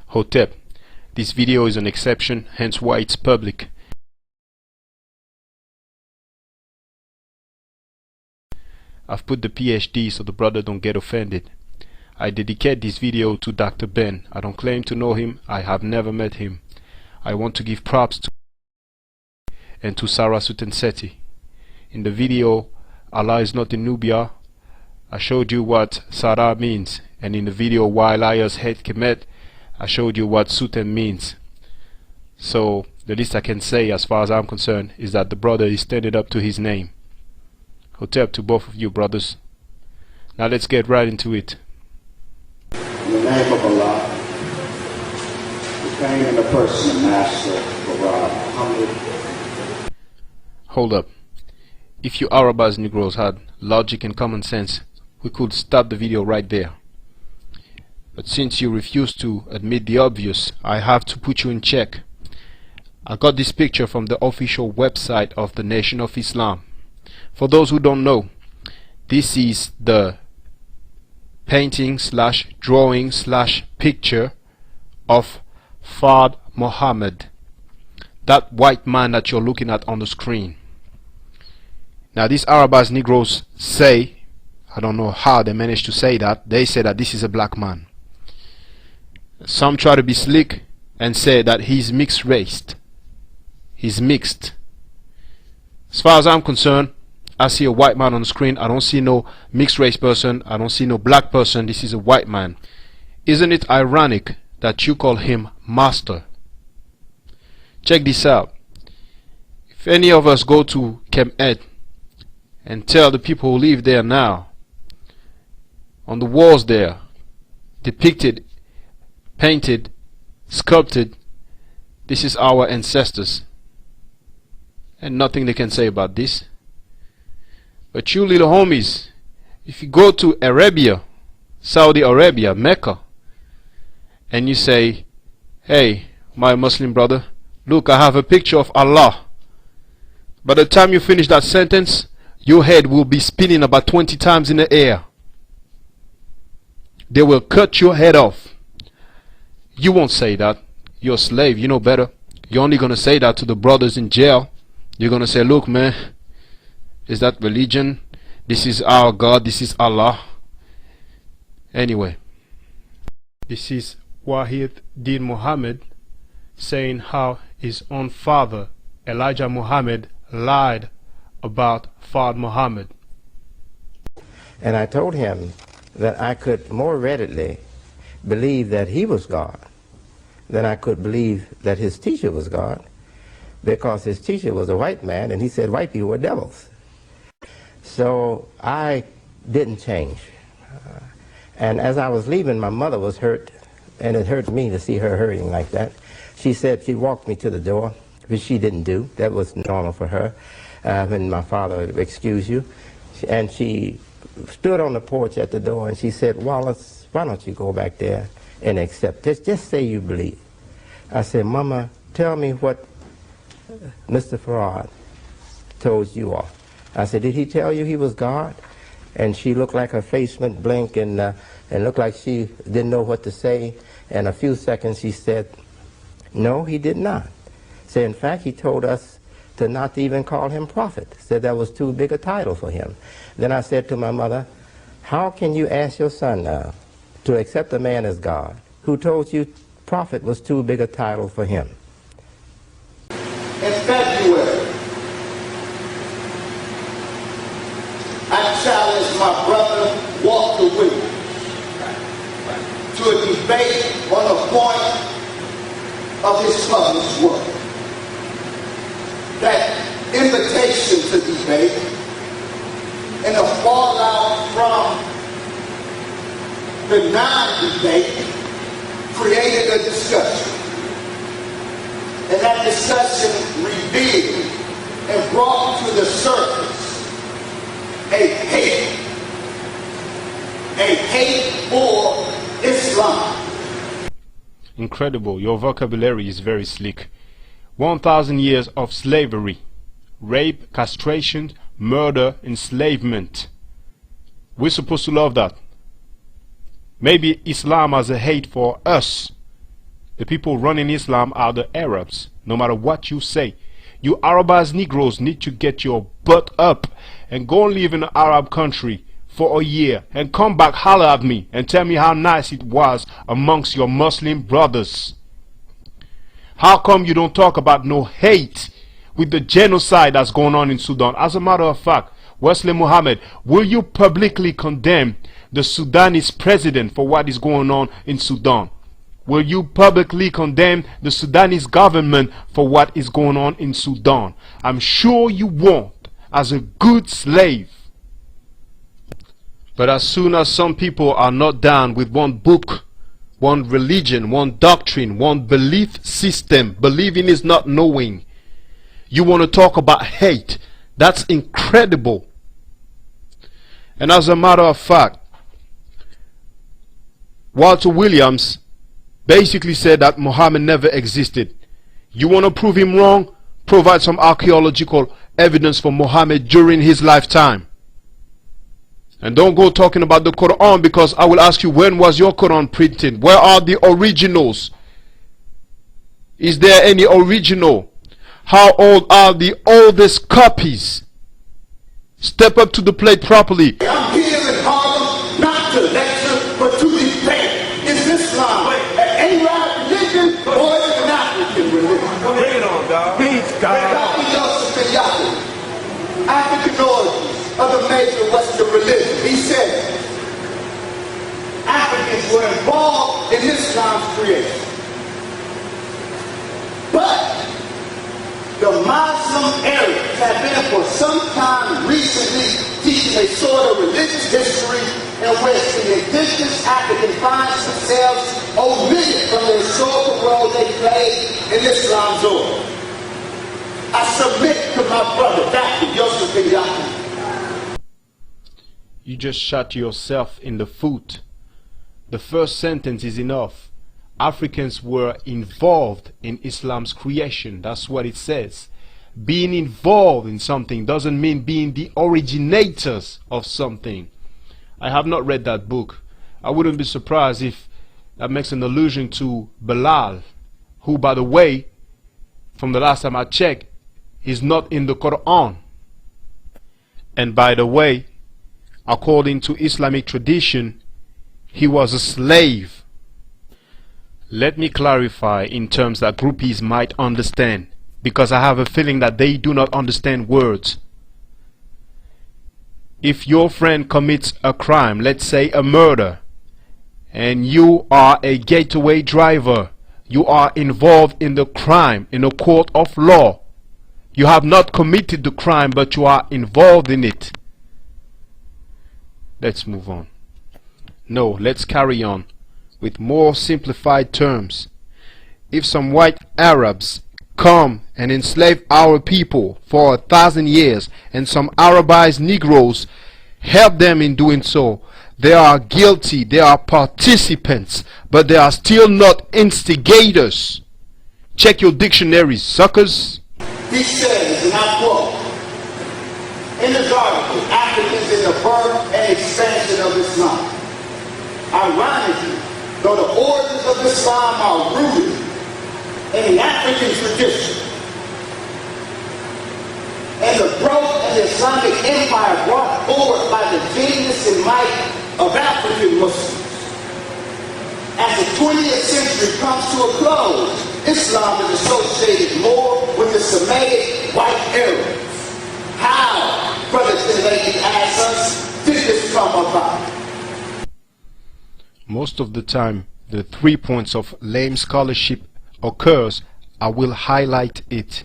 Hotep. This video is an exception, hence why it's public. I've put the PhD so the brother don't get offended. I dedicate this video to Dr. Ben. I don't claim to know him. I have never met him. I want to give props to and to Sarah Sutenseti. In the video, Allah is not in Nubia, I showed you what Sarah means, and in the video Why Liars Hate Kemet, I showed you what Suten means. So the least I can say as far as I'm concerned is that the brother is standing up to his name. Hotep to both of you brothers. Now let's get right into it. In the name of Allah, who came in the person of Master Muhammad. Hold up. If you Arabas Negroes had logic and common sense, we could stop the video right there. But since you refuse to admit the obvious, I have to put you in check. I got this picture from the official website of the Nation of Islam. For those who don't know, this is the painting slash drawing slash picture of Fard Muhammad, that white man that you're looking at on the screen. Now these Arabas Negroes say, I don't know how they managed to say that, they say that this is a black man. Some try to be slick and say that he's mixed raced. He's mixed. As far as I'm concerned, I see a white man on the screen. I don't see no mixed race person. I don't see no black person. This is a white man. Isn't it ironic that you call him master? Check this out. If any of us go to KMT and tell the people who live there now, on the walls there, depicted, painted, sculpted, this is our ancestors, and nothing they can say about this. But you little homies, if you go to Arabia, Saudi Arabia, Mecca, and you say, hey, my Muslim brother, look, I have a picture of Allah. By the time you finish that sentence, your head will be spinning about 20 times in the air. They will cut your head off. You won't say that. You're a slave, you know better. You're only going to say that to the brothers in jail. You're going to say, look man, is that religion? This is our God, this is Allah. Anyway, this is Wahid Din Muhammad saying how his own father, Elijah Muhammad, lied about Fard Muhammad. And I told him that I could more readily believe that he was God than I could believe that his teacher was God, because his teacher was a white man and he said white people were devils. So I didn't change. And as I was leaving, my mother was hurt, and it hurt me to see her hurting like that. She said, she walked me to the door, which she didn't do. That was normal for her. When my father excused you. And she stood on the porch at the door and she said, Wallace, why don't you go back there and accept this? Just say you believe. I said, Mama, tell me what Mr. Farad told you all. I said, did he tell you he was God? And she looked like her face went blank and looked like she didn't know what to say. And a few seconds she said, no, he did not. So in fact, he told us to not even call him prophet. Said that was too big a title for him. Then I said to my mother, how can you ask your son now to accept a man as God who told you prophet was too big a title for him? In February, I challenged my brother Walter Williams to a debate on a point of his published work. That invitation to debate and the fallout from the non-debate created a discussion. And that discussion revealed and brought to the surface a hate for Islam. Incredible, your vocabulary is very slick. 1,000 years of slavery, rape, castration, murder, enslavement. We're supposed to love that. Maybe Islam has a hate for us, The people running Islam are the Arabs, no matter what you say. You Arabized Negroes need to get your butt up and go and live in an Arab country for a year and come back, holler at me and tell me how nice it was amongst your Muslim brothers. How come you don't talk about no hate with the genocide that's going on in Sudan? As a matter of fact, Wesley Muhammad, will you publicly condemn the Sudanese president for what is going on in Sudan? Will you publicly condemn the Sudanese government for what is going on in Sudan? I'm sure you won't, as a good slave. But as soon as some people are not down with one book, one religion, one doctrine, one belief system, believing is not knowing, you want to talk about hate. That's incredible. And as a matter of fact, Walter Williams basically said that Muhammad never existed. You want to prove him wrong? Provide some archaeological evidence for Muhammad during his lifetime. And don't go talking about the Quran, because I will ask you, when was your Quran printed? Where are the originals? Is there any original? How old are the oldest copies? Step up to the plate properly. I'm here in Harlem not to lecture, but to debate. Is Islam an Arab religion or is it an African religion? Bring it on, dog. Beach, dog. African origins of the major Western religion. He said Africans were involved in Islam's creation. But the Muslim Arabs have been for some time recently teaching a sort of religious history in which the indigenous African finds themselves omitted from the historical role they played in Islam's order. I submit to my brother, Dr. Yusuf bin Yaqub. You just shot yourself in the foot. The first sentence is enough. Africans were involved in Islam's creation. That's what it says. Being involved in something doesn't mean being the originators of something. I have not read that book. I wouldn't be surprised if that makes an allusion to Bilal, who, by the way, from the last time I checked, is not in the Quran. And by the way, according to Islamic tradition, he was a slave. Let me clarify in terms that groupies might understand, because I have a feeling that they do not understand words. If your friend commits a crime, let's say a murder, and you are a getaway driver, you are involved in the crime in a court of law. You have not committed the crime, but you are involved in it. Let's move on. No, let's carry on with more simplified terms. If some white Arabs come and enslave our people for 1,000 years, and some Arabized Negroes help them in doing so, they are guilty, they are participants, but they are still not instigators. Check your dictionaries, suckers. He says, and I quote, in this article, Africans in the birth and expansion of Islam. Ironically, though the origins of Islam are rooted in the African tradition, and the growth of the Islamic empire brought forward by the genius and might of African Muslims. As the 20th century comes to a close, Islam is associated more with the Semitic white Arabs. How, brothers and ladies, ask us, did this come about? Most of the time, the 3 points of lame scholarship occurs. I will highlight it.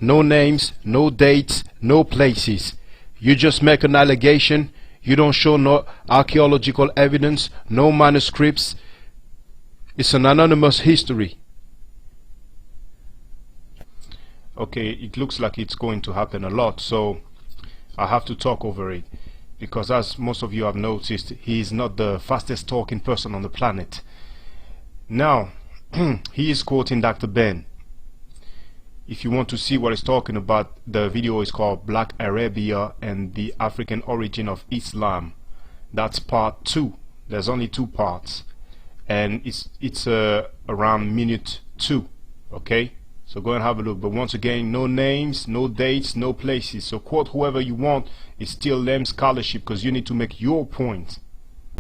No names, no dates, no places. You just make an allegation. You don't show no archaeological evidence, no manuscripts. It's an anonymous history. Okay, it looks like it's going to happen a lot, so I have to talk over it, because as most of you have noticed, he is not the fastest talking person on the planet. Now, he is quoting Dr. Ben. If you want to see what he's talking about, the video is called Black Arabia and the African Origin of Islam. That's part 2. There's only 2 parts. and it's around minute 2. Okay, so go and have a look. But once again, no names, no dates, no places. So quote whoever you want. It's still lame scholarship because you need to make your point.